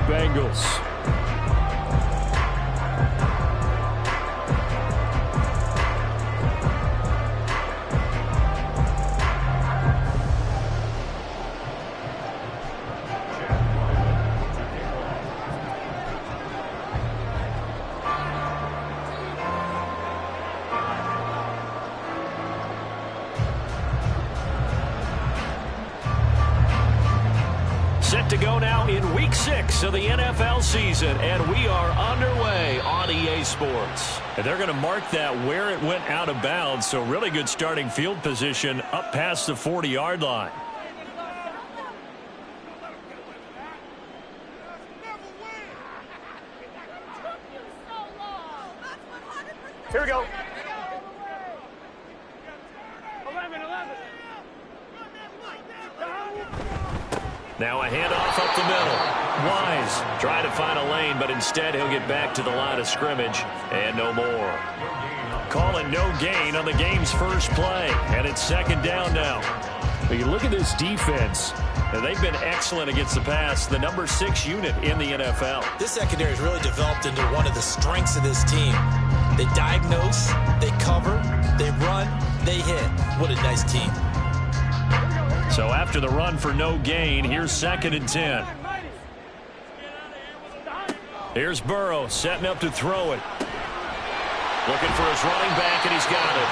Bengals. Set to go now in Week 6 of the NFL season, and we are underway on EA Sports. And they're going to mark that where it went out of bounds, so really good starting field position up past the 40-yard line. Here we go. Now a handoff up the middle. Wise trying to find a lane, but instead he'll get back to the line of scrimmage and no more. Calling no gain on the game's first play, and it's second down now. But you look at this defense, and they've been excellent against the pass, the number 6 unit in the NFL. This secondary has really developed into one of the strengths of this team. They diagnose, they cover, they run, they hit. What a nice team. So after the run for no gain, here's 2nd and 10. Here's Burrow setting up to throw it. Looking for his running back, and he's got it.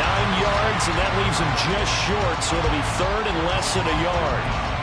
9 yards, and that leaves him just short, so it'll be 3rd and less than a yard.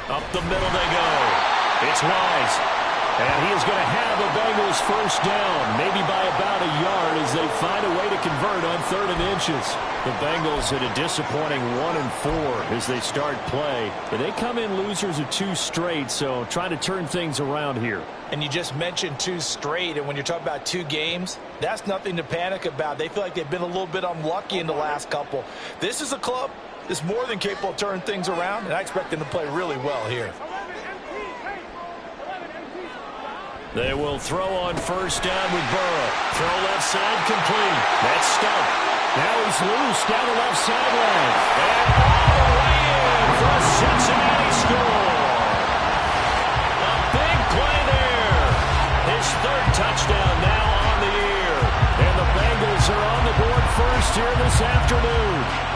Up the middle they go. It's Wise. And he is going to have a Bengals first down, maybe by about a yard as they find a way to convert on 3rd and inches. The Bengals at a disappointing 1-4 as they start play. And they come in losers of 2 straight, so trying to turn things around here. And you just mentioned 2 straight, and when you're talking about 2 games, that's nothing to panic about. They feel like they've been a little bit unlucky in the last couple. This is a club that's more than capable of turning things around, and I expect them to play really well here. They will throw on first down with Burrow. Throw left side complete. That's stumped. Now he's loose down the left sideline. And all the way in for a Cincinnati score. A big play there. His 3rd touchdown now on the year. And the Bengals are on the board first here this afternoon.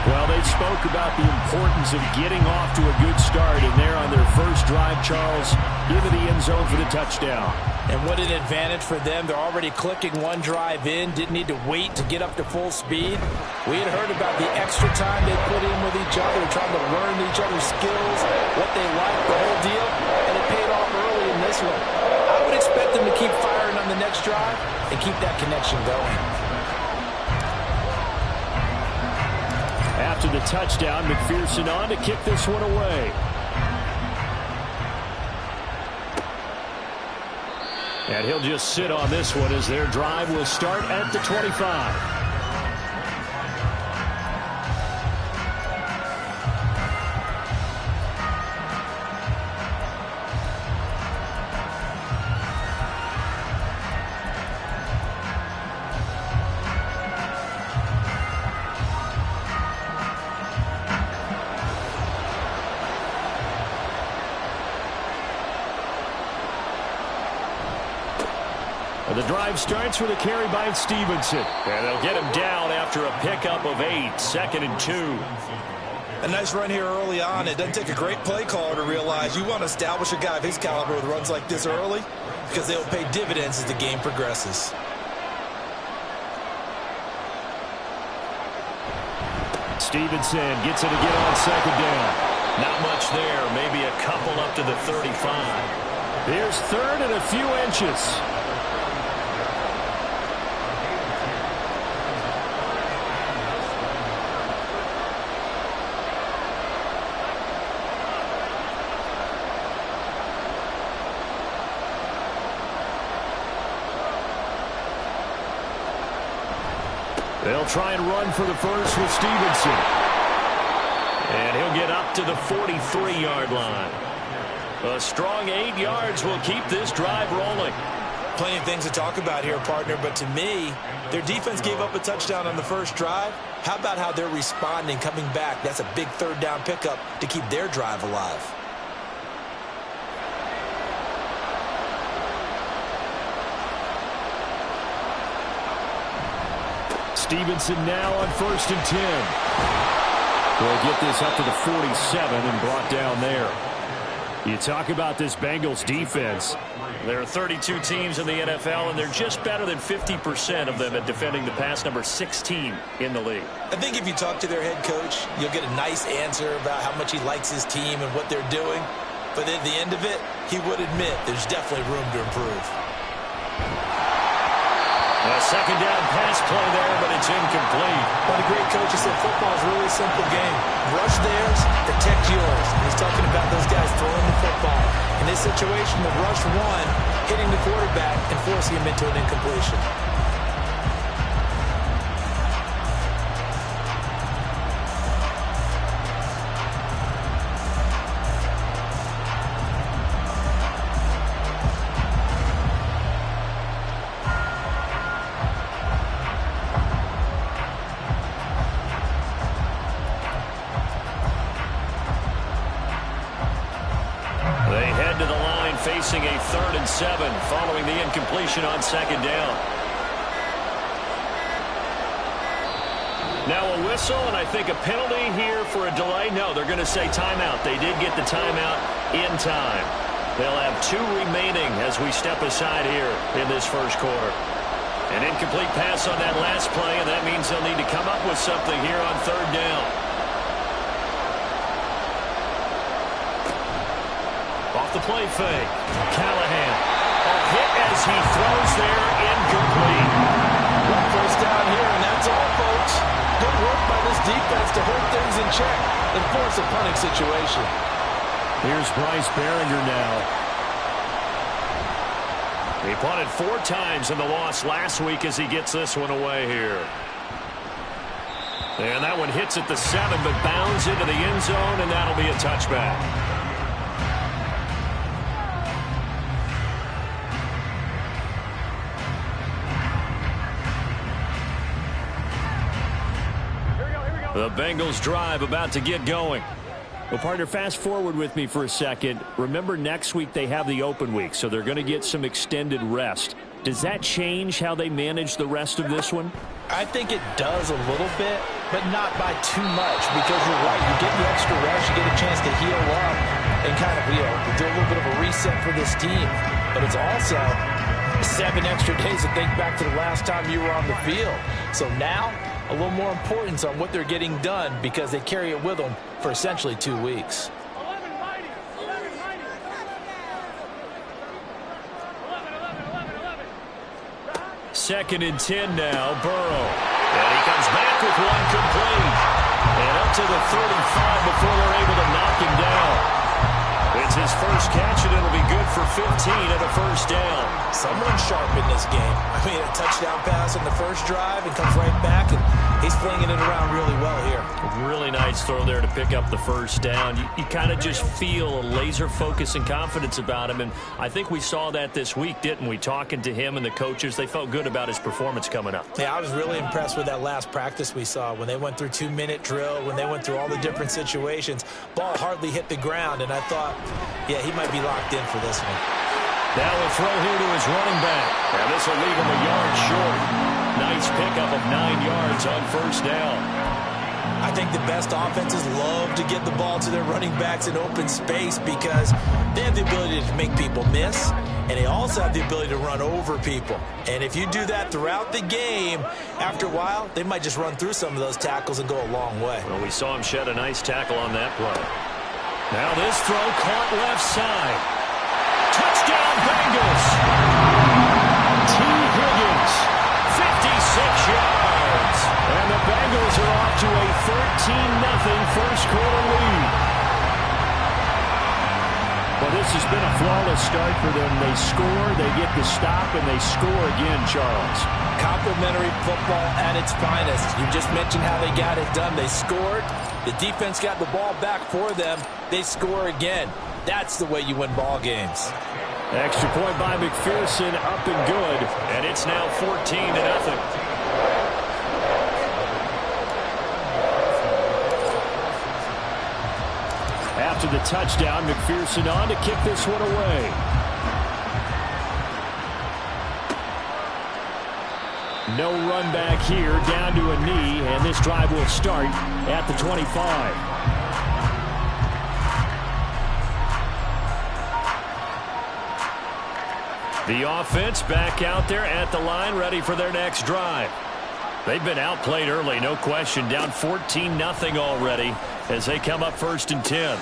Well, they spoke about the importance of getting off to a good start, and they're on their first drive, Charles, into the end zone for the touchdown. And what an advantage for them. They're already clicking 1 drive in, didn't need to wait to get up to full speed. We had heard about the extra time they put in with each other, trying to learn each other's skills, what they like, the whole deal, and it paid off early in this one. I would expect them to keep firing on the next drive and keep that connection going. After the touchdown, McPherson on to kick this one away. And he'll just sit on this one as their drive will start at the 25. The drive starts with a carry by Stevenson. And they'll get him down after a pickup of 8, 2nd and 2. A nice run here early on. It doesn't take a great play caller to realize you want to establish a guy of his caliber with runs like this early because they'll pay dividends as the game progresses. Stevenson gets it again on 2nd down. Not much there. Maybe a couple up to the 35. Here's 3rd and a few inches. They'll try and run for the first with Stevenson. And he'll get up to the 43-yard line. A strong 8 yards will keep this drive rolling. Plenty of things to talk about here, partner, but to me, their defense gave up a touchdown on the first drive. How about how they're responding, coming back? That's a big 3rd down pickup to keep their drive alive. Stevenson now on 1st and 10. We'll get this up to the 47 and brought down there. You talk about this Bengals defense. There are 32 teams in the NFL, and they're just better than 50% of them at defending the pass, number 16 in the league. I think if you talk to their head coach, you'll get a nice answer about how much he likes his team and what they're doing. But at the end of it, he would admit there's definitely room to improve. A 2nd down pass play there, but it's incomplete. But a great coach has said football is a really simple game. Rush theirs, protect yours. And he's talking about those guys throwing the football. In this situation, the rush one, hitting the quarterback and forcing him into an incompletion. Facing a 3rd and 7 following the incompletion on 2nd down. Now a whistle, and I think a penalty here for a delay. No, they're going to say timeout. They did get the timeout in time. They'll have 2 remaining as we step aside here in this first quarter. An incomplete pass on that last play, and that means they'll need to come up with something here on 3rd down. Off the play fake. Callahan. A hit as he throws there, incomplete. Well, 1st down here, and that's all, folks. Good work by this defense to hold things in check and force a punting situation. Here's Bryce Behringer now. He punted 4 times in the loss last week as he gets this one away here. And that one hits at the 7, but bounds into the end zone, and that'll be a touchback. The Bengals drive about to get going. Well, partner, fast forward with me for a second. Remember, next week they have the open week, so they're going to get some extended rest. Does that change how they manage the rest of this one? I think it does a little bit, but not by too much, because you're right. You get the extra rest, you get a chance to heal up and kind of, do a little bit of a reset for this team. But it's also 7 extra days to think back to the last time you were on the field. So now, a little more importance on what they're getting done because they carry it with them for essentially 2 weeks. Second and 10 now, Burrow. And he comes back with one complete. And up to the 35 before they're able to knock him down. It's his first catch, and it'll be good for 15 and a first down. Someone's sharp in this game. I mean, a touchdown pass on the first drive and comes right back, and he's flinging it around really well here. Really nice throw there to pick up the first down. You kind of just feel a laser focus and confidence about him, and I think we saw that this week, didn't we? Talking to him and the coaches, they felt good about his performance coming up. Yeah, I was really impressed with that last practice we saw when they went through 2-minute drill, when they went through all the different situations. Ball hardly hit the ground, and I thought, yeah, he might be locked in for this one. Now a throw here to his running back. Now this will leave him a yard short. Nice pickup of 9 yards on first down. I think the best offenses love to get the ball to their running backs in open space because they have the ability to make people miss, and they also have the ability to run over people. And if you do that throughout the game, after a while, they might just run through some of those tackles and go a long way. Well, we saw him shed a nice tackle on that play. Now this throw caught left side. Touchdown, Bengals! T. Higgins, 56 yards. And the Bengals are off to a 13-0 first-quarter lead. Well, this has been a flawless start for them. They score, they get the stop, and they score again, Charles. Complimentary football at its finest. You just mentioned how they got it done. They scored. The defense got the ball back for them. They score again. That's the way you win ball games. Extra point by McPherson, up and good. And it's now 14-0. After the touchdown, McPherson on to kick this one away. No run back here, down to a knee, and this drive will start at the 25. The offense back out there at the line, ready for their next drive. They've been outplayed early, no question. Down 14-0 already as they come up 1st and 10.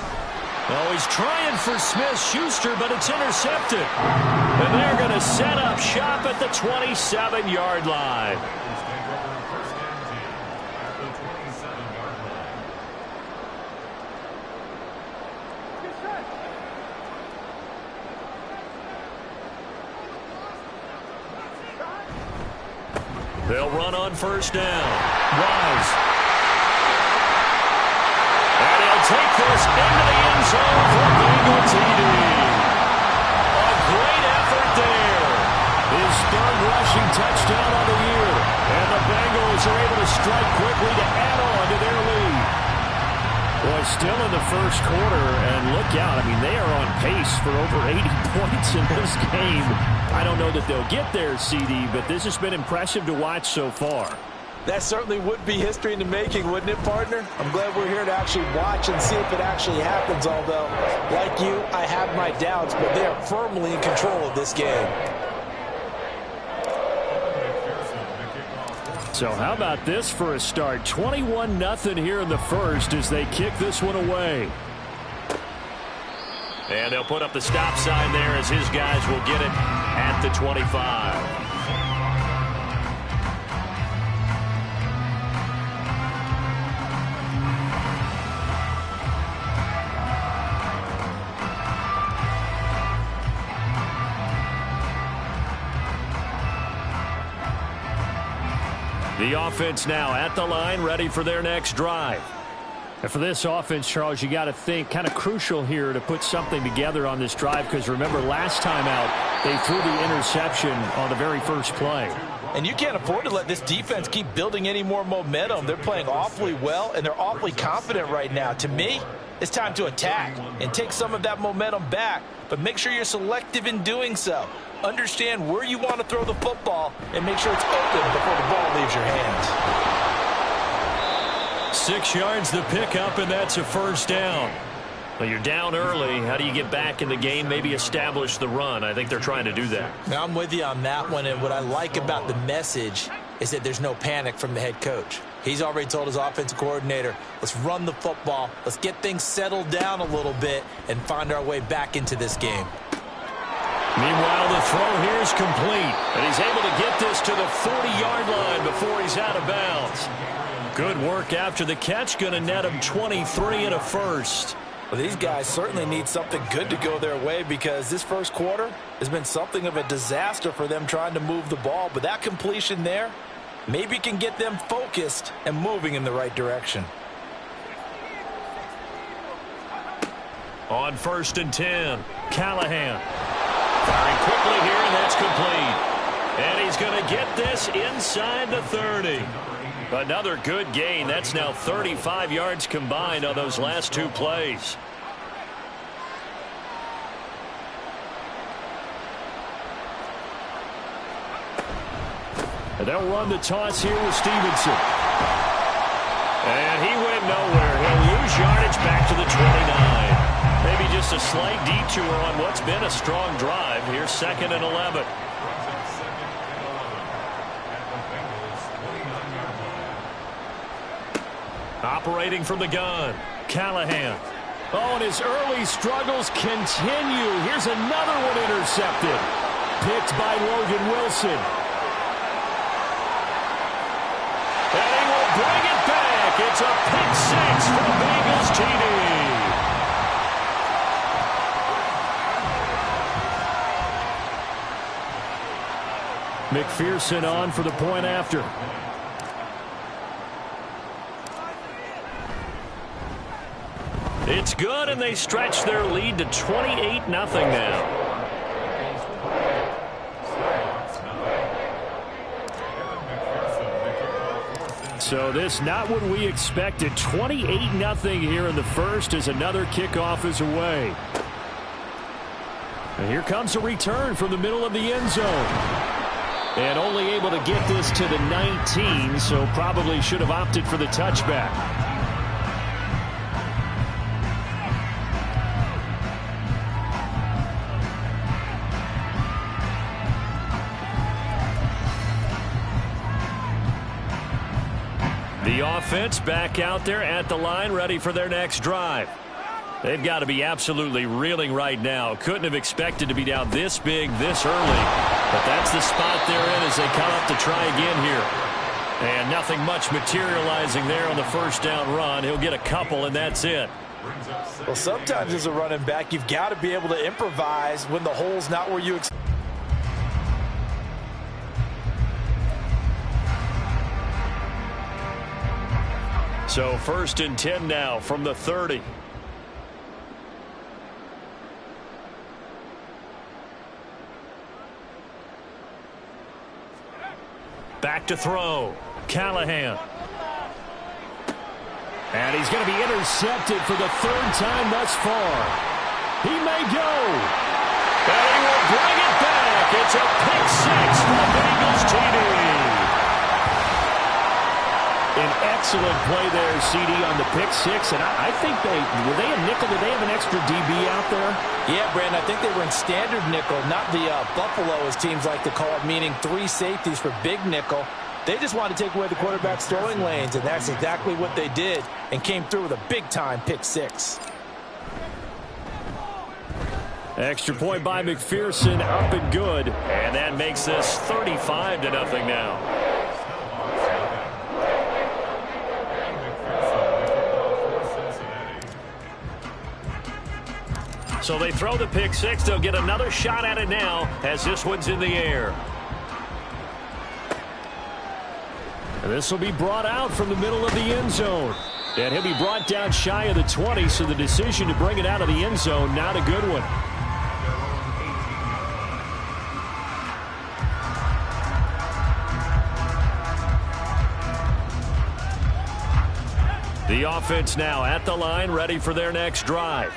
Oh, he's trying for Smith-Schuster, but it's intercepted. And they're going to set up shop at the 27-yard line. They'll run on 1st down. Wise. And he'll take this into the end zone for Bengal TD. A great effort there. His 3rd rushing touchdown on the year. And the Bengals are able to strike quickly to add on to their lead. Boy, still in the first quarter, and look out. I mean, they are on pace for over 80 points in this game. I don't know that they'll get there, CD, but this has been impressive to watch so far. That certainly would be history in the making, wouldn't it, partner? I'm glad we're here to actually watch and see if it actually happens, although, like you, I have my doubts, but they are firmly in control of this game. So how about this for a start? 21-0 here in the first as they kick this one away. And they'll put up the stop sign there as his guys will get it at the 25. The offense now at the line, ready for their next drive. And for this offense, Charles, you got to think kind of crucial here to put something together on this drive, because remember last time out they threw the interception on the very first play. And you can't afford to let this defense keep building any more momentum. They're playing awfully well, and they're awfully confident right now. To me, it's time to attack and take some of that momentum back, but make sure you're selective in doing so. Understand where you want to throw the football and make sure it's open before the ball leaves your hands. 6 yards the pickup, and that's a first down. Well, you're down early. How do you get back in the game, maybe establish the run? I think they're trying to do that. Now, I'm with you on that one, and what I like about the message is that there's no panic from the head coach. He's already told his offensive coordinator, let's run the football, let's get things settled down a little bit and find our way back into this game. Meanwhile, the throw here is complete, and he's able to get this to the 40-yard line before he's out of bounds. Good work after the catch, going to net him 23 and a first. Well, these guys certainly need something good to go their way because this first quarter has been something of a disaster for them trying to move the ball. But that completion there maybe can get them focused and moving in the right direction. On 1st and 10, Callahan. Firing quickly here, and that's complete. And he's going to get this inside the 30. Another good gain. That's now 35 yards combined on those last two plays. And they'll run the toss here with Stevenson. And he went nowhere. He'll lose yardage back to the 29. Maybe just a slight detour on what's been a strong drive. Here's 2nd and 11. Operating from the gun, Callahan. Oh, and his early struggles continue. Here's another one intercepted. Picked by Logan Wilson. And he will bring it back. It's a pick six for the Bengals TD. McPherson on for the point after. It's good, and they stretch their lead to 28-0 now. So this not what we expected. 28-0 here in the first as another kickoff is away. And here comes a return from the middle of the end zone. And only able to get this to the 19, so probably should have opted for the touchback. The offense back out there at the line, ready for their next drive. They've got to be absolutely reeling right now. Couldn't have expected to be down this big, this early. But that's the spot they're in as they come up to try again here. And nothing much materializing there on the first down run. He'll get a couple, and that's it. Well, sometimes as a running back, you've got to be able to improvise when the hole's not where you expect. So 1st and 10 now from the 30. Back to throw. Callahan. And he's going to be intercepted for the 3rd time thus far. He may go. And he will bring it back. It's a pick six for the Bengals TD. An excellent play there, CD, on the pick six. And I think were they a nickel? Did they have an extra DB out there? Yeah, Brandon, I think they were in standard nickel, not the Buffalo, as teams like to call it, meaning 3 safeties for big nickel. They just wanted to take away the quarterback's throwing lanes, and that's exactly what they did and came through with a big-time pick six. Extra point by McPherson, up and good. And that makes this 35-0 now. So they throw the pick six. They'll get another shot at it now as this one's in the air. And this will be brought out from the middle of the end zone. And he'll be brought down shy of the 20, so the decision to bring it out of the end zone, not a good one. The offense now at the line, ready for their next drive.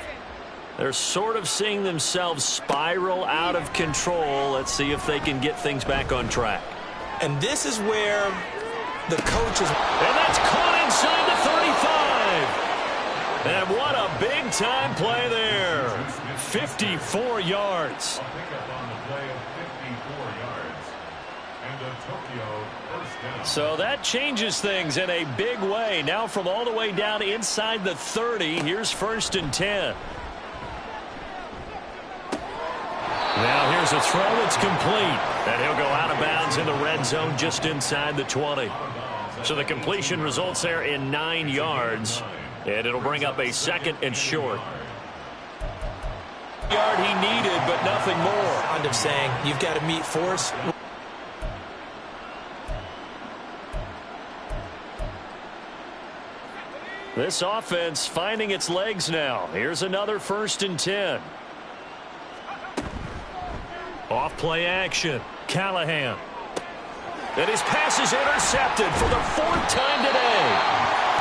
They're sort of seeing themselves spiral out of control. Let's see if they can get things back on track. And this is where the coaches... And that's caught inside the 35. And what a big-time play there. 54 yards. So that changes things in a big way. Now from all the way down inside the 30, here's 1st and 10. Now here's a throw that's complete. And he'll go out of bounds in the red zone just inside the 20. So the completion results there in 9 yards. And it'll bring up a 2nd and short. Yard he needed, but nothing more. I'm saying you've got to meet force. This offense finding its legs now. Here's another 1st and 10. Off play action. Callahan. And his pass is intercepted for the 4th time today.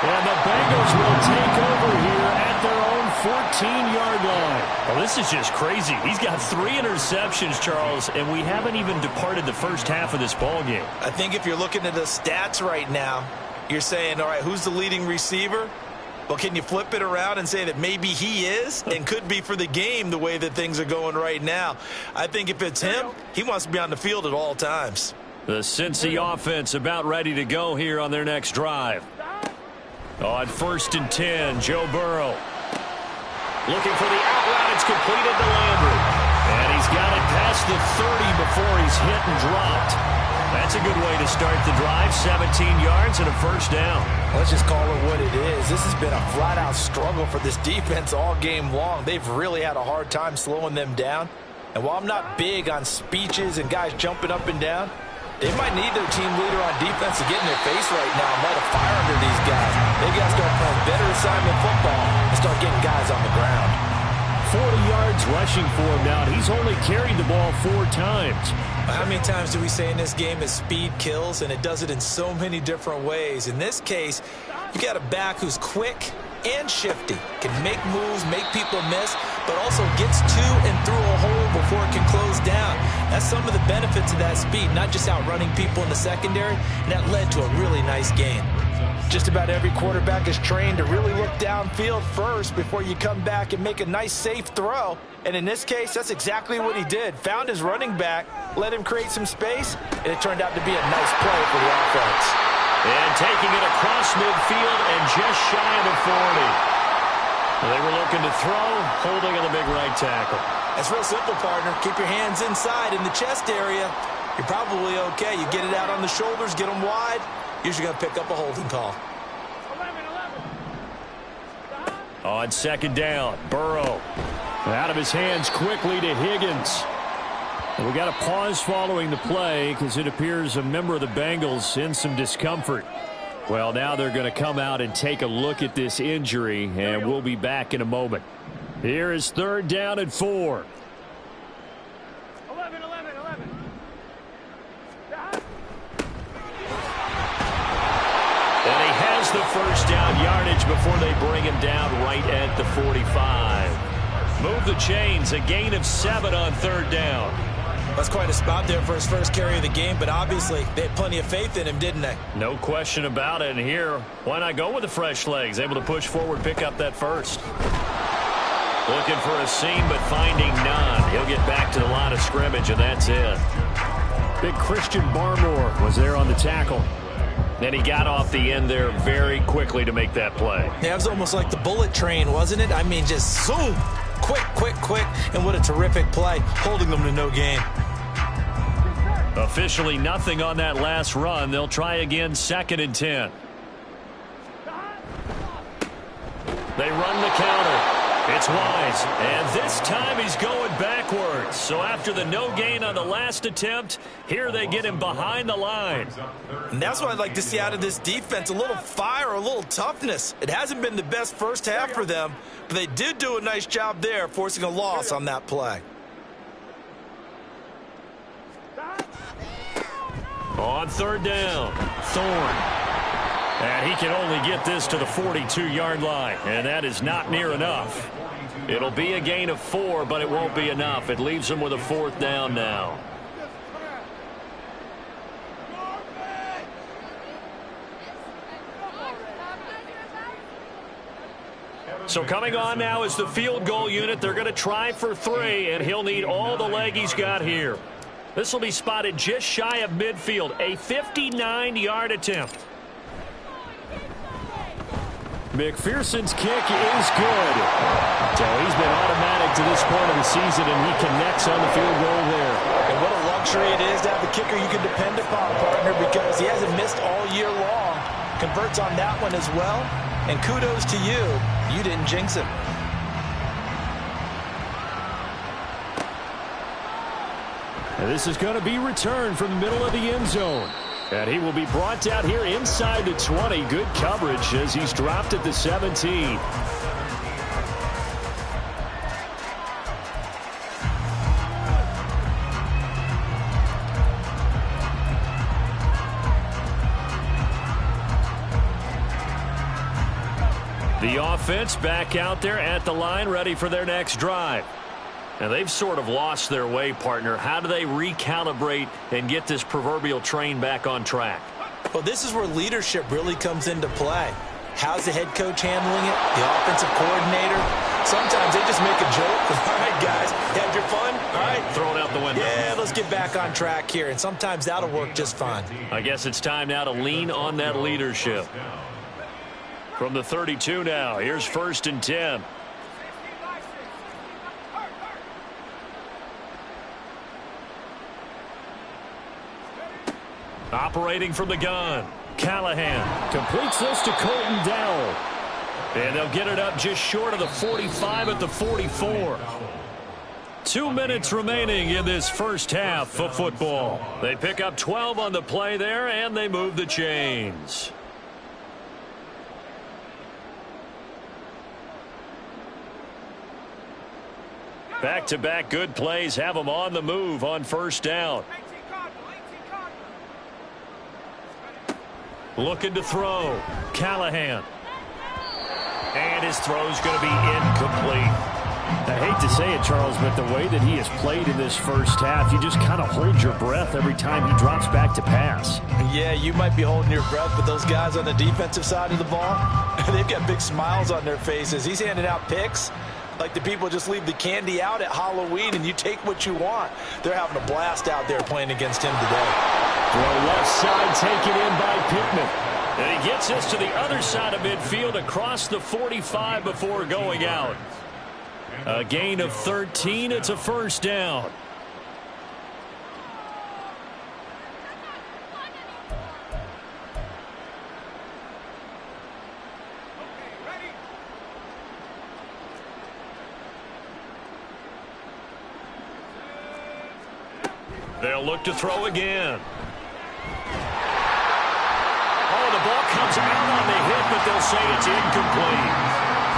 And the Bengals will take over here at their own 14-yard line. Well, this is just crazy. He's got 3 interceptions, Charles, and we haven't even departed the first half of this ballgame. I think if you're looking at the stats right now, you're saying, all right, who's the leading receiver? Well, can you flip it around and say that maybe he is and could be for the game the way that things are going right now? I think if it's him, he wants to be on the field at all times. The Cincy offense about ready to go here on their next drive. On 1st and 10, Joe Burrow. Looking for the out route. It's completed to Landry. And he's got it past the 30 before he's hit and dropped. That's a good way to start the drive. 17 yards and a 1st down. Let's just call it what it is. This has been a flat-out struggle for this defense all game long. They've really had a hard time slowing them down. And while I'm not big on speeches and guys jumping up and down, they might need their team leader on defense to get in their face right now and light a fire under these guys. They got to start playing better assignment football and start getting guys on the ground. 40 yards rushing for him now. He's only carried the ball 4 times. How many times do we say in this game is speed kills, and it does it in so many different ways. In this case, you got a back who's quick and shifty, can make moves, make people miss, but also gets to and through a hole before it can close down. That's some of the benefits of that speed, not just outrunning people in the secondary, and that led to a really nice game. Just about every quarterback is trained to really look downfield first before you come back and make a nice, safe throw. And in this case, that's exactly what he did. Found his running back, let him create some space, and it turned out to be a nice play for the offense. And taking it across midfield and just shy of the 40. They were looking to throw, holding on the big right tackle. That's real simple, partner. Keep your hands inside in the chest area. You're probably okay. You get it out on the shoulders, get them wide. Usually going to pick up a holding call. 11. On 2nd down, Burrow. Out of his hands quickly to Higgins. And we got a pause following the play because it appears a member of the Bengals in some discomfort. Well, now they're going to come out and take a look at this injury, and we'll be back in a moment. Here is 3rd down and 4. 11. And he has the 1st down yardage before they bring him down right at the 45. Move the chains, a gain of 7 on 3rd down. That's quite a spot there for his first carry of the game, but obviously they had plenty of faith in him, didn't they? No question about it. And here, why not go with the fresh legs? Able to push forward, pick up that 1st. Looking for a seam, but finding none. He'll get back to the line of scrimmage, and that's it. Big Christian Barmore was there on the tackle. And he got off the end there very quickly to make that play. Yeah, it was almost like the bullet train, wasn't it? I mean, just zoom. Quick. And what a terrific play, holding them to no gain. Officially nothing on that last run. They'll try again, 2nd and 10. They run the counter. It's Wise, and this time he's going backwards. So after the no gain on the last attempt, here they get him behind the line. And that's what I'd like to see out of this defense, a little fire, a little toughness. It hasn't been the best first half for them, but they did do a nice job there, forcing a loss on that play. On 3rd down, Thorne. And he can only get this to the 42-yard line, and that is not near enough. It'll be a gain of 4, but it won't be enough. It leaves him with a 4th down now. So coming on now is the field goal unit. They're going to try for 3, and he'll need all the leg he's got here. This will be spotted just shy of midfield, a 59-yard attempt. McPherson's kick is good. So he's been automatic to this point of the season, and he connects on the field goal there. And what a luxury it is to have a kicker you can depend upon, partner, because he hasn't missed all year long. Converts on that one as well. And kudos to you. You didn't jinx him. And this is going to be returned from the middle of the end zone. And he will be brought down here inside the 20. Good coverage as he's dropped at the 17. The offense back out there at the line, ready for their next drive. And they've sort of lost their way, partner. How do they recalibrate and get this proverbial train back on track? Well, this is where leadership really comes into play. How's the head coach handling it? The offensive coordinator? Sometimes they just make a joke. All right, guys, had your fun? All right. Throw it out the window. Yeah, let's get back on track here. And sometimes that'll work just fine. I guess it's time now to lean on that leadership. From the 32 now, here's 1st and 10. Operating from the gun, Callahan completes this to Colton Dowell. And they'll get it up just short of the 45 at the 44. 2 minutes remaining in this first half of football. They pick up 12 on the play there, and they move the chains. Back-to-back good plays have them on the move on 1st down. Looking to throw. Callahan. And his throw's going to be incomplete. I hate to say it, Charles, but the way that he has played in this first half, you just kind of hold your breath every time he drops back to pass. Yeah, you might be holding your breath, but those guys on the defensive side of the ball, they've got big smiles on their faces. He's handing out picks like the people just leave the candy out at Halloween and you take what you want. They're having a blast out there playing against him today. Throw left side taken in by Pittman. And he gets us to the other side of midfield across the 45 before going out. A gain of 13. It's a 1st down. They'll look to throw again. Oh, the ball comes out on the hit, but they'll say it's incomplete.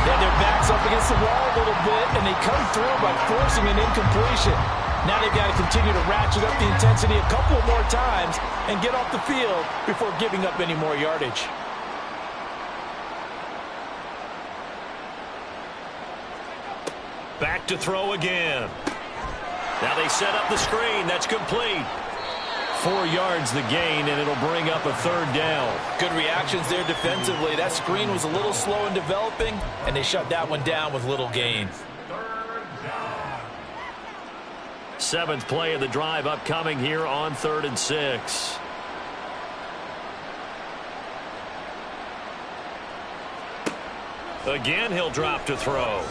Yeah, their back's up against the wall a little bit, and they come through by forcing an incompletion. Now they've got to continue to ratchet up the intensity a couple more times and get off the field before giving up any more yardage. Back to throw again. Now they set up the screen. That's complete. 4 yards the gain, and it'll bring up a 3rd down. Good reactions there defensively. That screen was a little slow in developing, and they shut that one down with little gain. 7th play of the drive upcoming here on 3rd and 6. Again, he'll drop to throw.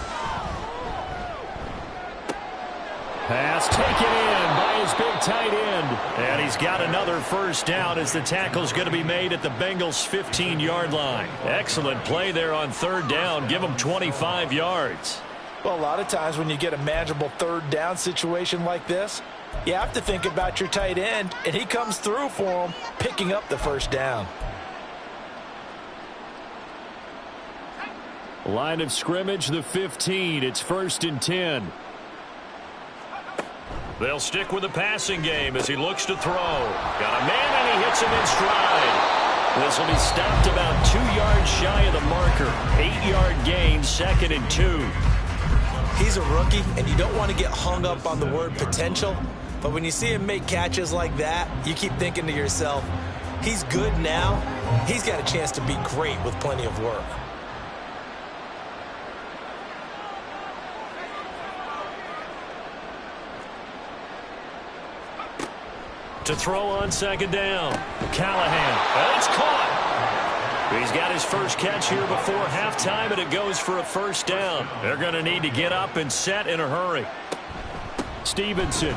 Pass taken in by his big tight end. And he's got another 1st down as the tackle's going to be made at the Bengals' 15-yard line. Excellent play there on 3rd down. Give him 25 yards. Well, a lot of times when you get a manageable 3rd down situation like this, you have to think about your tight end, and he comes through for him, picking up the 1st down. Line of scrimmage, the 15. It's 1st and 10. They'll stick with the passing game as he looks to throw. Got a man, and he hits him in stride. This will be stopped about 2 yards shy of the marker. 8-yard gain, 2nd and 2. He's a rookie, and you don't want to get hung up on the word potential. But when you see him make catches like that, you keep thinking to yourself, he's good now. He's got a chance to be great with plenty of work. To throw on 2nd down. Callahan. Oh, it's caught. He's got his first catch here before halftime, and it goes for a 1st down. They're going to need to get up and set in a hurry. Stevenson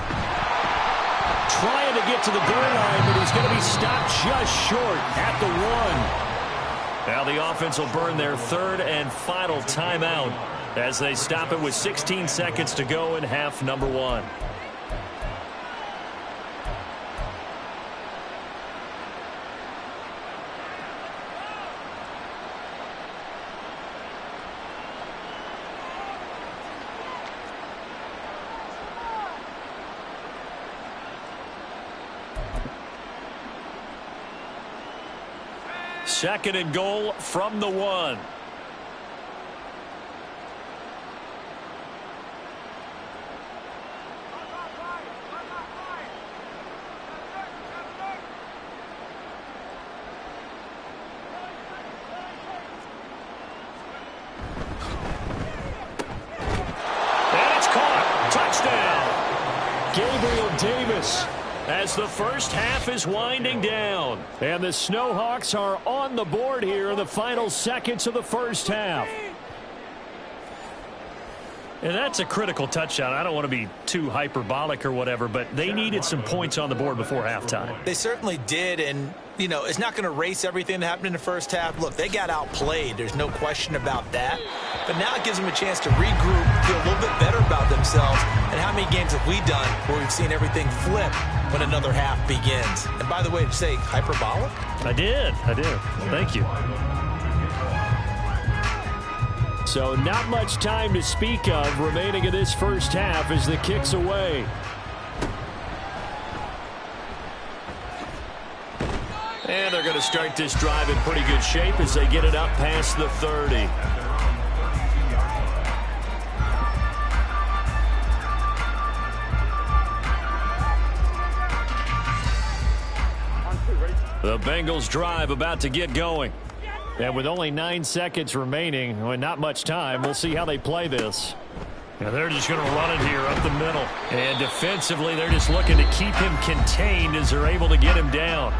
trying to get to the goal line, but he's going to be stopped just short at the 1. Now the offense will burn their 3rd and final timeout as they stop it with 16 seconds to go in half number 1. Second and goal from the 1. Davis as the first half is winding down. And the Snowhawks are on the board here in the final seconds of the first half. And that's a critical touchdown. I don't want to be too hyperbolic or whatever, but they needed some points on the board before halftime. They certainly did, and, you know, it's not going to erase everything that happened in the first half. Look, they got outplayed. There's no question about that. But now it gives them a chance to regroup, feel a little bit better about themselves. And how many games have we done where we've seen everything flip when another half begins? And by the way, did you say hyperbolic? I did. Thank you. So not much time to speak of remaining in this first half as the kick's away. And they're going to start this drive in pretty good shape as they get it up past the 30. The Bengals drive about to get going. And with only 9 seconds remaining, and not much time, we'll see how they play this. Yeah, they're just going to run it here up the middle. And defensively, they're just looking to keep him contained as they're able to get him down.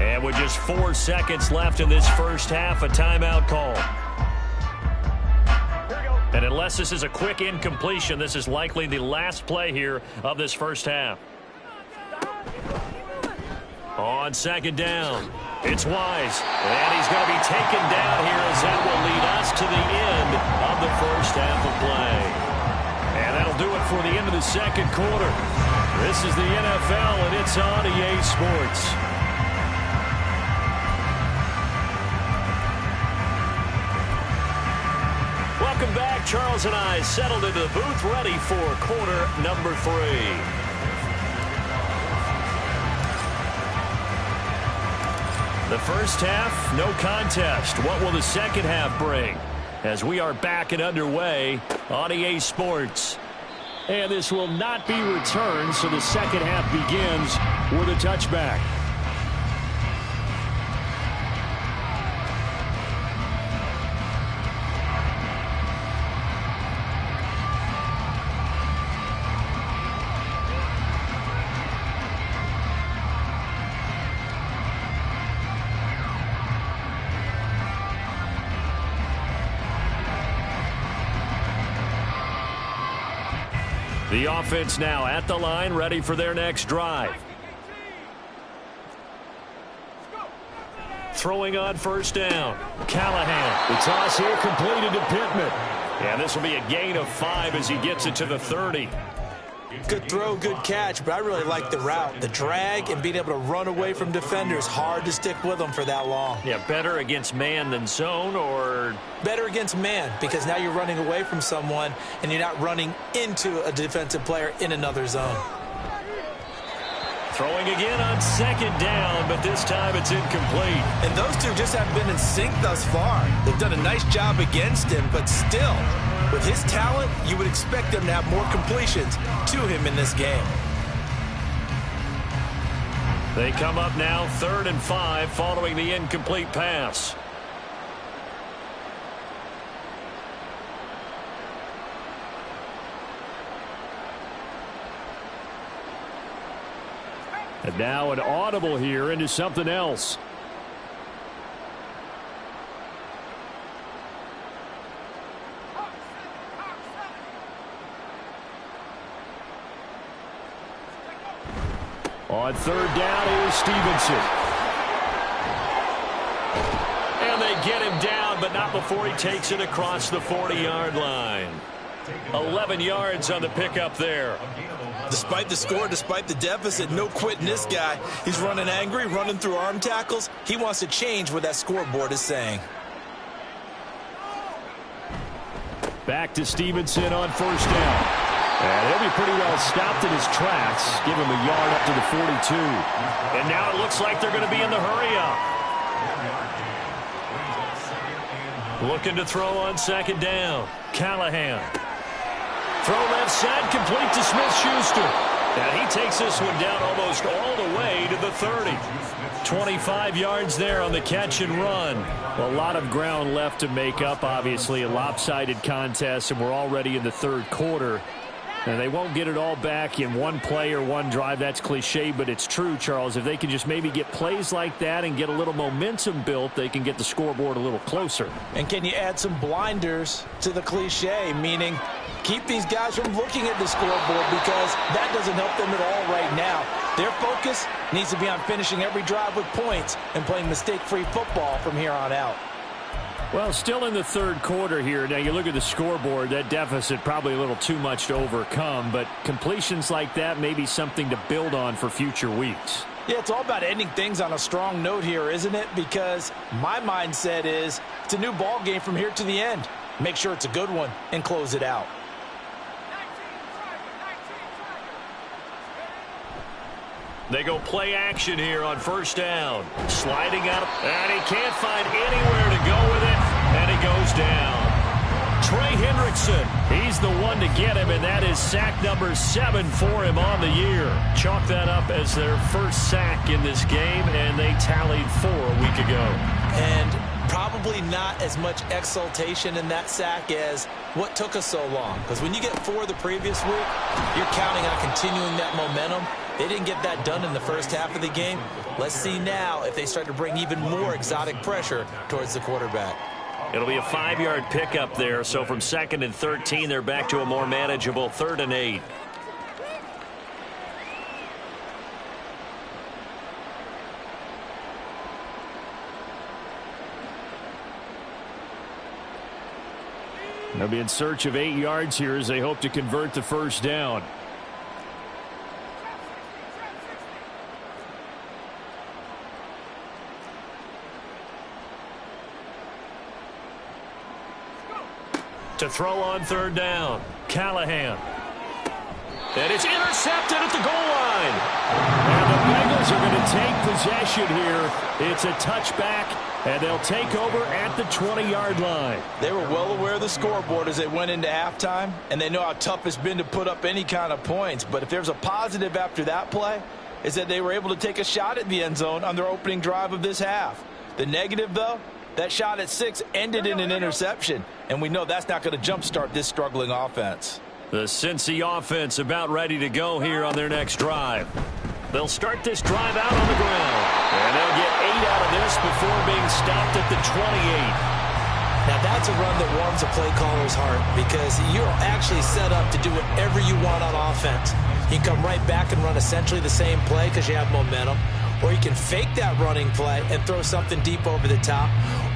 And with just 4 seconds left in this first half, a timeout call. And unless this is a quick incompletion, this is likely the last play here of this first half. On second down, it's Wise. And he's going to be taken down here as that will lead us to the end of the first half of play. And that'll do it for the end of the second quarter. This is the NFL, and it's on EA Sports. Welcome back. Charles and I settled into the booth ready for quarter number 3. The first half, no contest. What will the second half bring? As we are back and underway on EA Sports. And this will not be returned, so the second half begins with a touchback. The offense now at the line, ready for their next drive. Throwing on first down. Callahan. The toss here completed to Pittman. And this will be a gain of 5 as he gets it to the 30. Good throw, good catch, but I really like the route. The drag and being able to run away from defenders, hard to stick with them for that long. Yeah, better against man than zone, or? Better against man, because now you're running away from someone and you're not running into a defensive player in another zone. Throwing again on second down, but this time it's incomplete. And those two just haven't been in sync thus far. They've done a nice job against him, but still, with his talent, you would expect them to have more completions to him in this game. They come up now 3rd and 5 following the incomplete pass. And now an audible here into something else. On 3rd down, here's Stevenson. And they get him down, but not before he takes it across the 40-yard line. 11 yards on the pickup there. Despite the score, despite the deficit, no quitting this guy. He's running angry, running through arm tackles. He wants to change what that scoreboard is saying. Back to Stevenson on 1st down. And he'll be pretty well stopped in his tracks. Give him a yard up to the 42. And now it looks like they're going to be in the hurry up. Looking to throw on second down. Callahan. Throw left side, complete to Smith-Schuster. And he takes this one down almost all the way to the 30. 25 yards there on the catch and run. Well, a lot of ground left to make up, obviously. A lopsided contest, and we're already in the third quarter. And they won't get it all back in one play or one drive. That's cliche, but it's true, Charles. If they can just maybe get plays like that and get a little momentum built, they can get the scoreboard a little closer. And can you add some blinders to the cliche, meaning keep these guys from looking at the scoreboard, because that doesn't help them at all right now. Their focus needs to be on finishing every drive with points and playing mistake-free football from here on out. Well, still in the third quarter here. Now, you look at the scoreboard, that deficit probably a little too much to overcome, but completions like that may be something to build on for future weeks. Yeah, it's all about ending things on a strong note here, isn't it? Because my mindset is it's a new ball game from here to the end. Make sure it's a good one and close it out. They go play action here on first down. Sliding out, and he can't find anywhere to go with it, and he goes down. Trey Hendrickson, he's the one to get him, and that is sack number 7 for him on the year. Chalk that up as their first sack in this game, and they tallied 4 a week ago. And probably not as much exultation in that sack as what took us so long. Because when you get 4 the previous week, you're counting on continuing that momentum. They didn't get that done in the first half of the game. Let's see now if they start to bring even more exotic pressure towards the quarterback. It'll be a 5-yard pickup there. So from 2nd and 13, they're back to a more manageable 3rd and 8. They'll be in search of 8 yards here as they hope to convert the first down. To throw on 3rd down, Callahan. And it's intercepted at the goal line. And the Bengals are going to take possession here. It's a touchback, and they'll take over at the 20-yard line. They were well aware of the scoreboard as they went into halftime, and they know how tough it's been to put up any kind of points. But if there's a positive after that play, is that they were able to take a shot at the end zone on their opening drive of this half. The negative, though, that shot at 6 ended in an interception, and we know that's not going to jumpstart this struggling offense. The Cincy offense about ready to go here on their next drive. They'll start this drive out on the ground, and they'll get 8 out of this before being stopped at the 28. Now that's a run that warms a play caller's heart, because you're actually set up to do whatever you want on offense. You can come right back and run essentially the same play because you have momentum, or you can fake that running play and throw something deep over the top,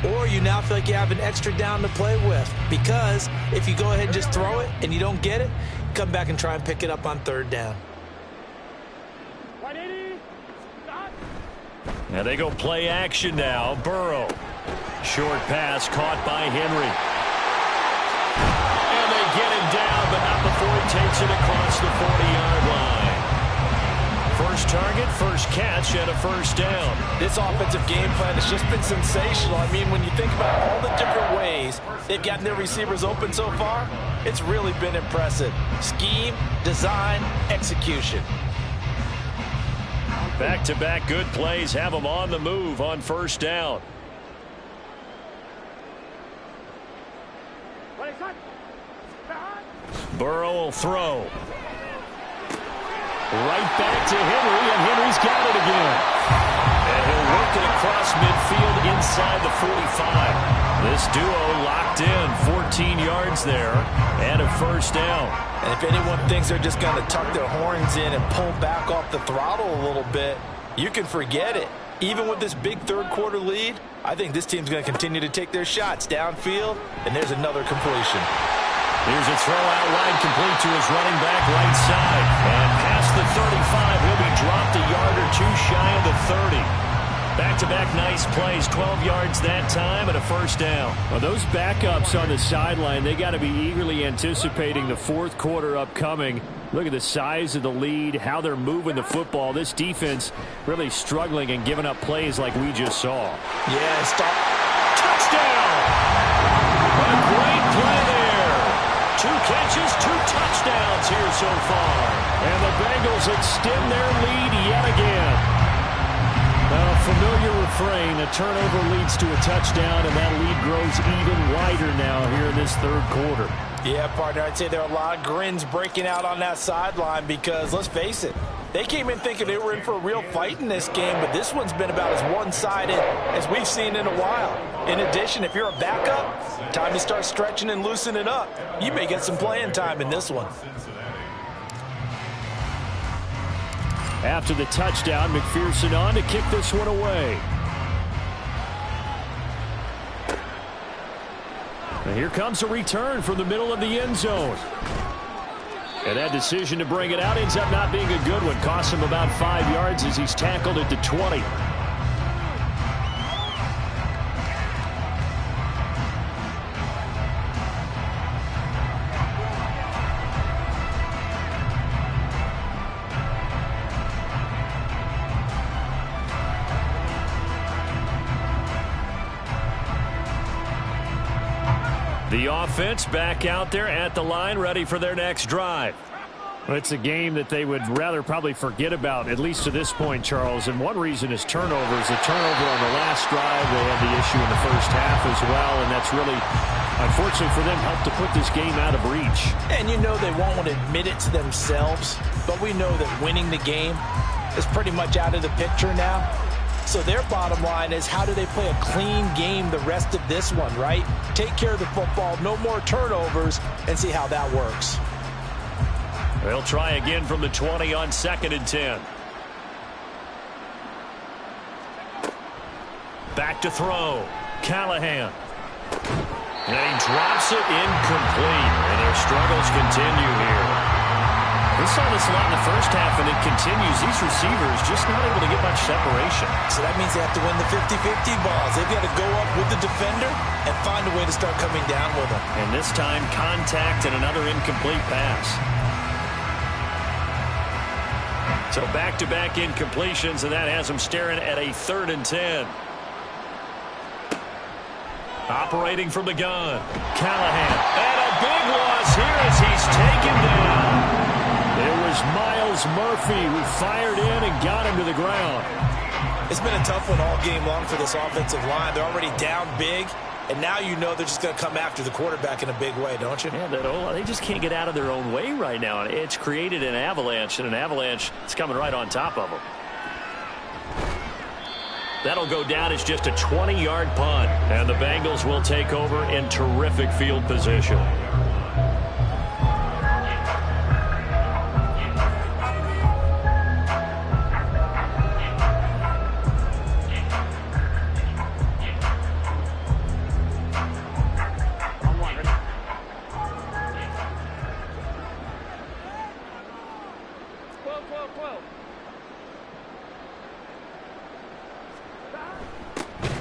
or you now feel like you have an extra down to play with, because if you go ahead and just throw it and you don't get it, come back and try and pick it up on 3rd down. Now they go play action now. Burrow. Short pass caught by Henry. And they get him down, but not before he takes it across the 40-yard line. First target, first catch, and a first down. This offensive game plan has just been sensational. I mean, when you think about all the different ways they've gotten their receivers open so far, it's really been impressive. Scheme, design, execution. Back-to-back good plays have them on the move on first down. Burrow will throw. Right back to Henry, and Henry's got it again. And he'll work it across midfield inside the 45. This duo locked in, 14 yards there, and a first down. And if anyone thinks they're just going to tuck their horns in and pull back off the throttle a little bit, you can forget it. Even with this big third quarter lead, I think this team's going to continue to take their shots downfield, and there's another completion. Here's a throw out wide, complete to his running back right side. And past the 35, he'll be dropped a yard or two shy of the 30. Back-to-back nice plays, 12 yards that time and a first down. Well, those backups on the sideline, they got to be eagerly anticipating the fourth quarter upcoming. Look at the size of the lead, how they're moving the football. This defense really struggling and giving up plays like we just saw. Yeah, touchdown! catches, 2 touchdowns here so far. And the Bengals extend their lead yet again. A familiar refrain, a turnover leads to a touchdown, and that lead grows even wider now here in this third quarter. Yeah, partner, I'd say there are a lot of grins breaking out on that sideline because, let's face it, they came in thinking they were in for a real fight in this game, but this one's been about as one-sided as we've seen in a while. In addition, if you're a backup, time to start stretching and loosening up. You may get some playing time in this one. After the touchdown, McPherson on to kick this one away. And here comes a return from the middle of the end zone. And that decision to bring it out ends up not being a good one. Costs him about 5 yards as he's tackled at the 20. The offense back out there at the line, ready for their next drive. Well, it's a game that they would rather probably forget about, at least to this point, Charles. And one reason is turnovers. A turnover on the last drive. They had the issue in the first half as well, and that's really, unfortunately for them, helped to put this game out of reach. And you know they won't admit it to themselves, but we know that winning the game is pretty much out of the picture now. So their bottom line is, how do they play a clean game the rest of this one, right? Take care of the football, no more turnovers, and see how that works. They'll try again from the 20 on 2nd and 10. Back to throw. Callahan. And he drops it incomplete. And their struggles continue here. We saw this a lot in the first half, and it continues. These receivers just not able to get much separation. So that means they have to win the 50-50 balls. They've got to go up with the defender and find a way to start coming down with them. And this time, contact and another incomplete pass. So back-to-back incompletions, and that has them staring at a 3rd and 10. Operating from the gun. Callahan. And a big loss here as he's taken down. It was Miles Murphy who fired in and got him to the ground. It's been a tough one all game long for this offensive line. They're already down big, and now you know they're just going to come after the quarterback in a big way, don't you? Yeah, they just can't get out of their own way right now. It's created an avalanche, and an avalanche is coming right on top of them. That'll go down as just a 20-yard punt, and the Bengals will take over in terrific field position.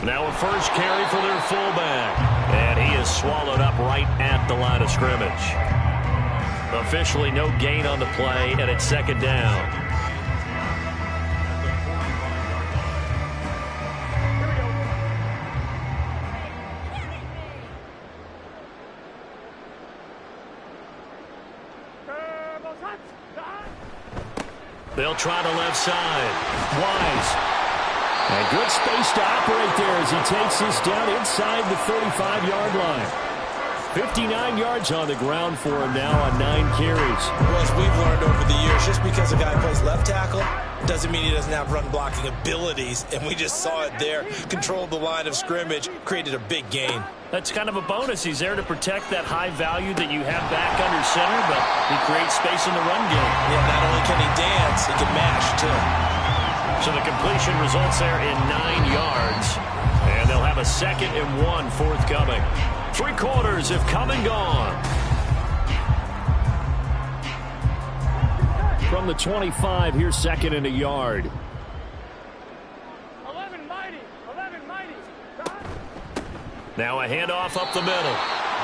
Now a first carry for their fullback. And he is swallowed up right at the line of scrimmage. Officially no gain on the play, and it's 2nd down. They'll try the left side. Wise. And good space to operate there as he takes this down inside the 35-yard line. 59 yards on the ground for him now on 9 carries. Well, as we've learned over the years, just because a guy plays left tackle doesn't mean he doesn't have run-blocking abilities, and we just saw it there. Controlled the line of scrimmage, created a big gain. That's kind of a bonus. He's there to protect that high value that you have back under center, but he creates space in the run game. Yeah, not only can he dance, he can mash, too. So the completion results there in 9 yards. And they'll have a 2nd and 1 forthcoming. 3 quarters have come and gone. From the 25, here's 2nd and a yard. 11 mighty. Now a handoff up the middle.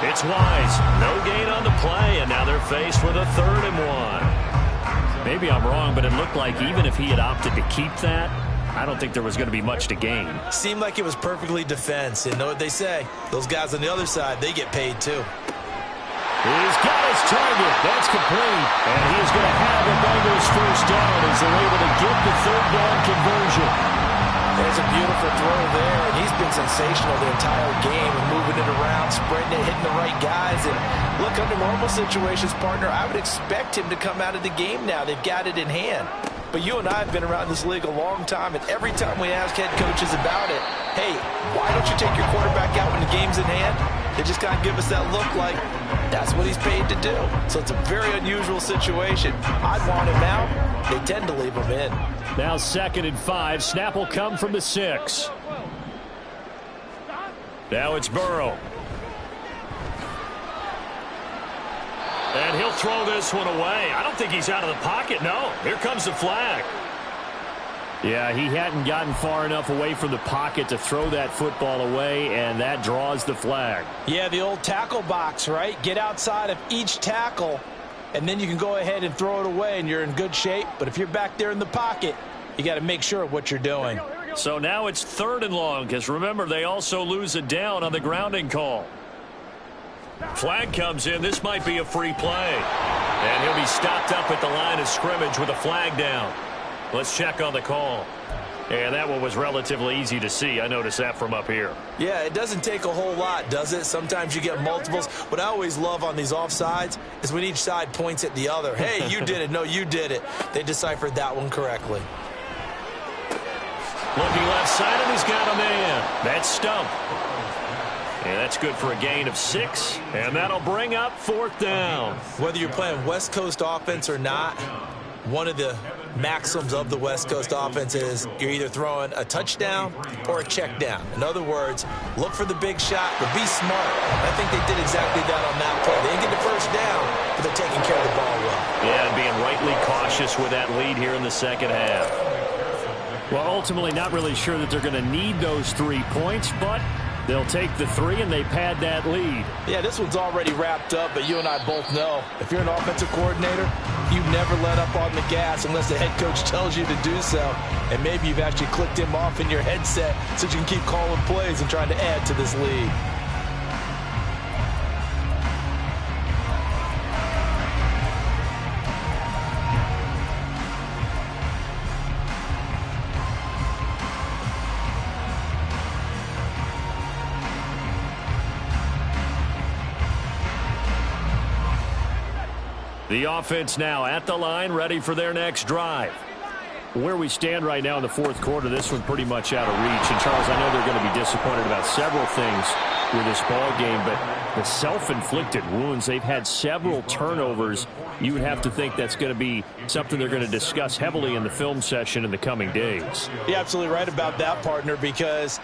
It's Wise. No gain on the play, and now they're faced with a 3rd and 1. Maybe I'm wrong, but it looked like even if he had opted to keep that, I don't think there was going to be much to gain. Seemed like it was perfectly defense. And know what they say? Those guys on the other side, they get paid too. He's got his target. That's complete. And he is going to have the Bengals first down as they're able to get the third down conversion. There's a beautiful throw there, and he's been sensational the entire game and moving it around, spreading it, hitting the right guys. And look, under normal situations, partner, I would expect him to come out of the game now. They've got it in hand. But you and I have been around this league a long time, and every time we ask head coaches about it, hey, why don't you take your quarterback out when the game's in hand? They just kind of give us that look like that's what he's paid to do. So it's a very unusual situation. I'd want him out. They tend to leave him in. Now 2nd and 5. Snap will come from the 6. Now it's Burrow. And he'll throw this one away. I don't think he's out of the pocket, no. Here comes the flag. Yeah, he hadn't gotten far enough away from the pocket to throw that football away, and that draws the flag. Yeah, the old tackle box, right? Get outside of each tackle, and then you can go ahead and throw it away, and you're in good shape. But if you're back there in the pocket, you got to make sure of what you're doing. So now it's 3rd and long, because remember, they also lose a down on the grounding call. Flag comes in. This might be a free play. And he'll be stopped up at the line of scrimmage with a flag down. Let's check on the call. And that one was relatively easy to see. I noticed that from up here. Yeah, it doesn't take a whole lot, does it? Sometimes you get multiples. What I always love on these offsides is when each side points at the other. Hey, you did it. No, you did it. They deciphered that one correctly. Looking left side, and he's got a man. That's Stump. And that's good for a gain of 6. And that'll bring up 4th down. Whether you're playing West Coast offense or not, one of the maxims of the West Coast offense is you're either throwing a touchdown or a check down. In other words, look for the big shot, but be smart. I think they did exactly that on that play. They didn't get the first down, but they're taking care of the ball well. Yeah, and being rightly cautious with that lead here in the second half. Well, ultimately not really sure that they're going to need those 3 points, but they'll take the 3 and they pad that lead. Yeah, this one's already wrapped up, but you and I both know if you're an offensive coordinator, you never let up on the gas unless the head coach tells you to do so. And maybe you've actually clicked him off in your headset so you can keep calling plays and trying to add to this lead. The offense now at the line, ready for their next drive. Where we stand right now in the 4th quarter, this one's pretty much out of reach. And, Charles, I know they're going to be disappointed about several things with this ball game, but the self-inflicted wounds, they've had several turnovers. You would have to think that's going to be something they're going to discuss heavily in the film session in the coming days. You're absolutely right about that, partner, because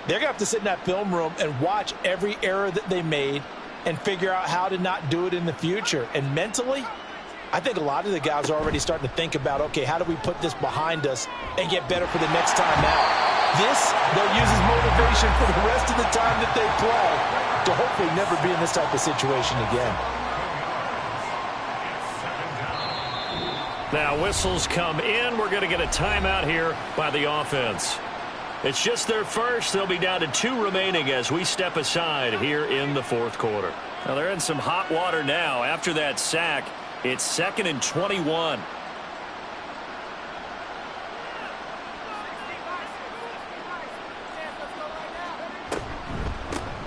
they're going to have to sit in that film room and watch every error that they made and figure out how to not do it in the future. And mentally, I think a lot of the guys are already starting to think about, okay, how do we put this behind us and get better for the next time out? This, they'll use as motivation for the rest of the time that they play to hopefully never be in this type of situation again. Now whistles come in. We're going to get a timeout here by the offense. It's just their first. They'll be down to 2 remaining as we step aside here in the 4th quarter. Now they're in some hot water now. After that sack, it's 2nd and 21.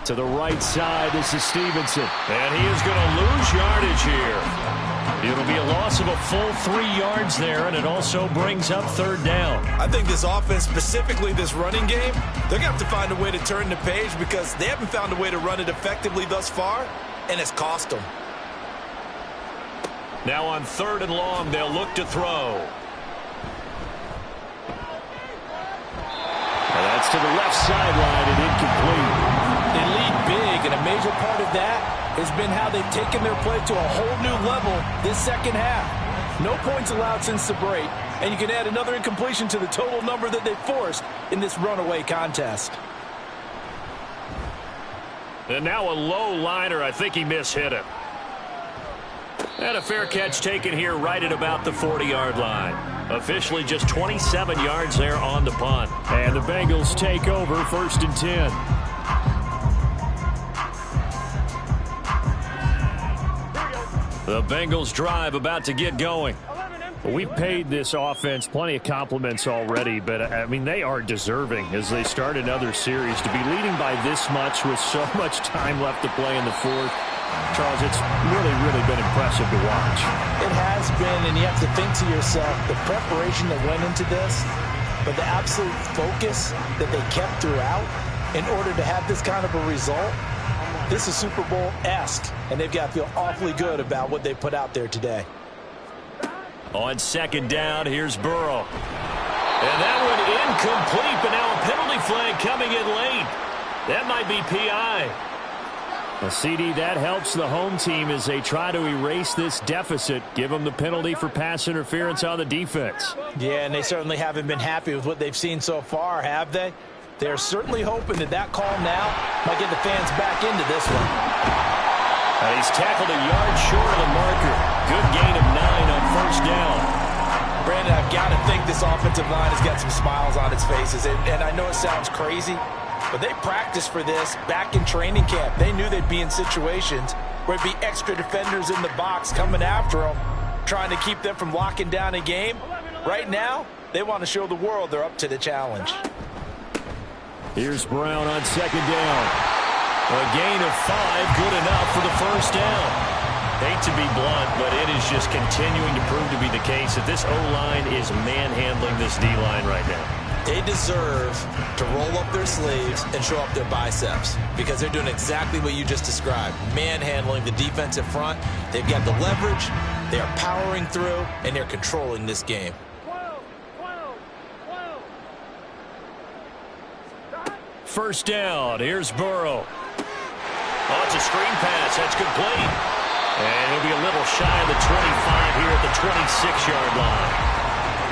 To the right side, this is Stevenson. And he is going to lose yardage here. It'll be a loss of a full 3 yards there, and it also brings up 3rd down. I think this offense, specifically this running game, they're going to have to find a way to turn the page because they haven't found a way to run it effectively thus far, and it's cost them. Now on 3rd and long, they'll look to throw. And that's to the left sideline and incomplete. They lead big, and a major part of that has been how they've taken their play to a whole new level this second half. No points allowed since the break, and you can add another incompletion to the total number that they forced in this runaway contest. And now a low liner. I think he mishit it. And a fair catch taken here right at about the 40-yard line. Officially just 27 yards there on the punt. And the Bengals take over 1st and 10. The Bengals drive about to get going. Well, we've paid this offense plenty of compliments already, but, I mean, they are deserving as they start another series. To be leading by this much with so much time left to play in the fourth, Charles, it's really, really been impressive to watch. It has been, and you have to think to yourself, the preparation that went into this, but the absolute focus that they kept throughout in order to have this kind of a result, this is Super Bowl-esque, and they've got to feel awfully good about what they put out there today. On second down, here's Burrow. And that one incomplete, but now a penalty flag coming in late. That might be PI. A CD, that helps the home team as they try to erase this deficit, give them the penalty for pass interference on the defense. Yeah, and they certainly haven't been happy with what they've seen so far, have they? They're certainly hoping that that call now might get the fans back into this one. He's tackled a yard short of the marker. Good gain of 9 on first down. Brandon, I've got to think this offensive line has got some smiles on its faces. And I know it sounds crazy, but they practiced for this back in training camp. They knew they'd be in situations where there'd be extra defenders in the box coming after them, trying to keep them from locking down a game. Right now, they want to show the world they're up to the challenge. Here's Brown on second down. A gain of 5, good enough for the first down. Hate to be blunt, but it is just continuing to prove to be the case that this O-line is manhandling this D-line right now. They deserve to roll up their sleeves and show up their biceps because they're doing exactly what you just described, manhandling the defensive front. They've got the leverage, they are powering through, and they're controlling this game. First down, here's Burrow. Oh, it's a screen pass. That's complete. And he'll be a little shy of the 25 here at the 26-yard line.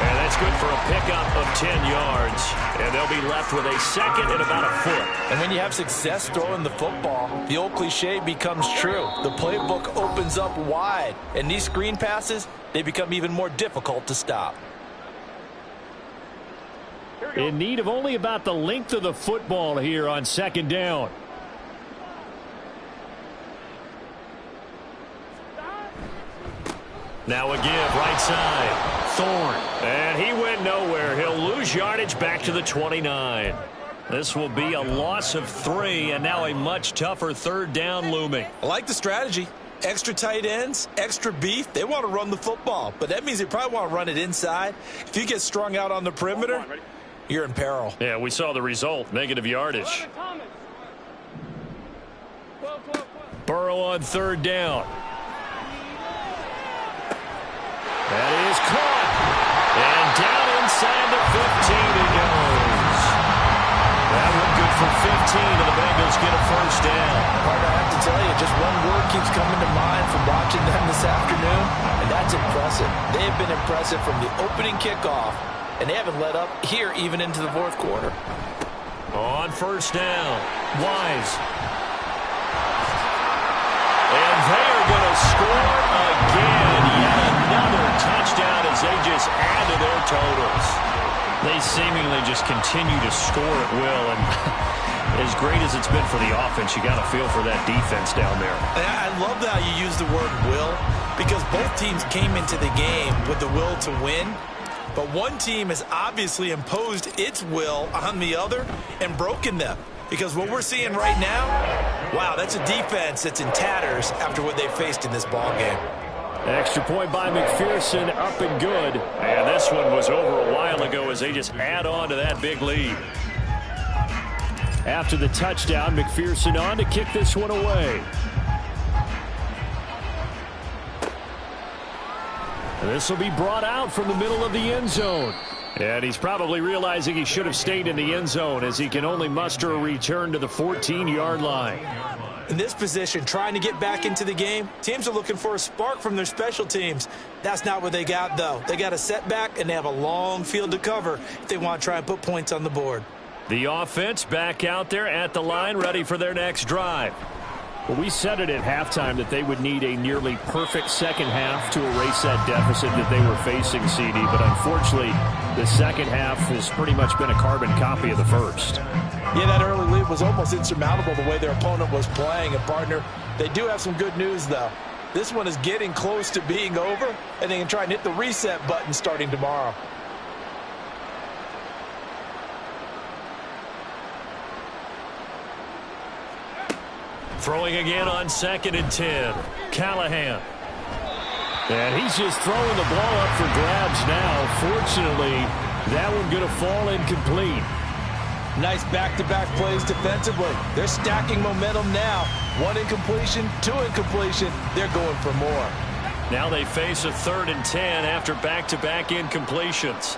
And that's good for a pickup of 10 yards. And they'll be left with a second and about a foot. And when you have success throwing the football, the old cliche becomes true. The playbook opens up wide. And these screen passes, they become even more difficult to stop. In need of only about the length of the football here on second down. Now a give, right side. Thorne. And he went nowhere. He'll lose yardage back to the 29. This will be a loss of 3, and now a much tougher third down looming. I like the strategy. Extra tight ends, extra beef. They want to run the football, but that means they probably want to run it inside. If you get strung out on the perimeter, you're in peril. Yeah, we saw the result. Negative yardage. Burrow on third down. That is caught. And down inside the 15 he goes. That one good for 15, and the Bengals get a first down. Partner, I have to tell you, just one word keeps coming to mind from watching them this afternoon, and that's impressive. They have been impressive from the opening kickoff, and they haven't let up here even into the fourth quarter. On first down, Wise. And they are going to score again. Yet another touchdown as they just add to their totals. They seemingly just continue to score at will. And as great as it's been for the offense, you got to feel for that defense down there. I love how you use the word will, because both teams came into the game with the will to win. But one team has obviously imposed its will on the other and broken them. Because what we're seeing right now, wow, that's a defense that's in tatters after what they faced in this ball game. Extra point by McPherson, up and good. And this one was over a while ago as they just add on to that big lead. After the touchdown, McPherson on to kick this one away. And this will be brought out from the middle of the end zone. And he's probably realizing he should have stayed in the end zone as he can only muster a return to the 14-yard line. In this position, trying to get back into the game, teams are looking for a spark from their special teams. That's not what they got, though. They got a setback, and they have a long field to cover if they want to try and put points on the board. The offense back out there at the line, ready for their next drive. Well, we said it at halftime that they would need a nearly perfect second half to erase that deficit that they were facing, CD. But unfortunately, the second half has pretty much been a carbon copy of the first. Yeah, that early lead was almost insurmountable the way their opponent was playing. And, partner, they do have some good news, though. This one is getting close to being over, and they can try and hit the reset button starting tomorrow. Throwing again on 2nd and 10. Callahan. And he's just throwing the ball up for grabs now. Fortunately, that one going to fall incomplete. Nice back-to-back plays defensively. They're stacking momentum now. 1 incompletion, 2 incompletion. They're going for more. Now they face a 3rd and 10 after back-to-back incompletions.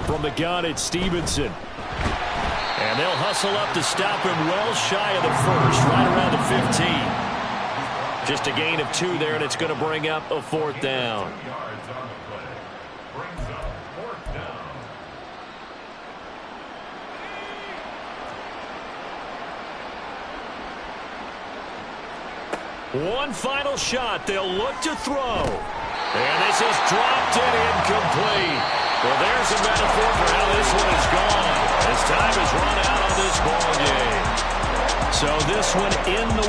From the gun, it's Stevenson. And they'll hustle up to stop him well shy of the first, right around the 15. Just a gain of 2 there, and it's going to bring up a 4th down. One final shot. They'll look to throw. And this is dropped and incomplete. Well, there's a metaphor for how this one is gone as time has run out on this ball game. So this one in the